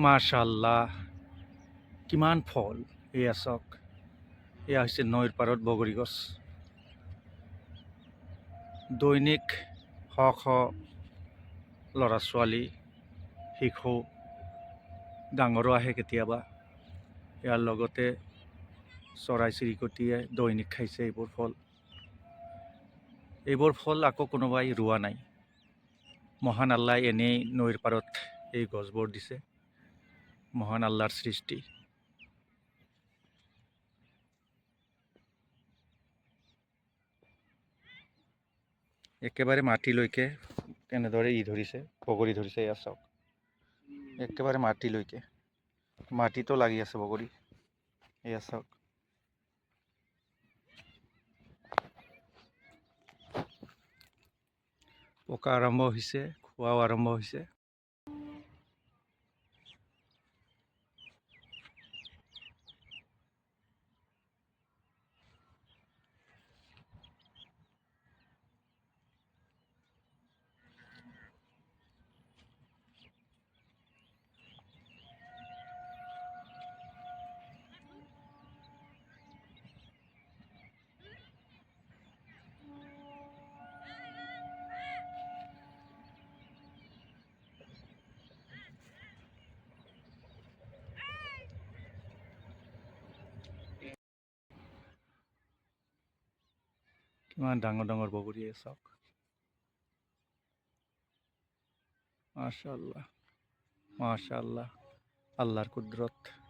মাশাআল্লাহ, কিমান ফল। এয়া চাওক, এয়া হৈছে নৈৰ পাৰত বগৰী গছ। দৈনিক শ শ ল'ৰা ছোৱালী, শিশু, ডাঙৰো আহে কেতিয়াবা। ইয়াৰ লগতে চৰাই চিৰিকটিয়ে দৈনিক খাইছে এইবোৰ ফল। এইবোৰ ফল আকৌ কোনোবাই ৰোৱা নাই। মহান আল্লাই এনেই নৈৰ পাৰত এই গছবোৰ দিছে। মহান আল্লাহৰ সৃষ্টি। একেবাৰে মাটিলৈকে কেনেদৰে ধৰিছে, বগৰী ধৰিছে। এয়া চাওক, একেবাৰে মাটিলৈকে, মাটিতো লাগি আছে বগৰী। এয়া চাওক, পকা আৰম্ভ হৈছে, খোৱাও আৰম্ভ হৈছে। কিমান ডাঙৰ ডাঙৰ বগৰী চাওক। মাশাআল্লাহ, মাশাআল্লাহ, আল্লাহৰ কুদৰত।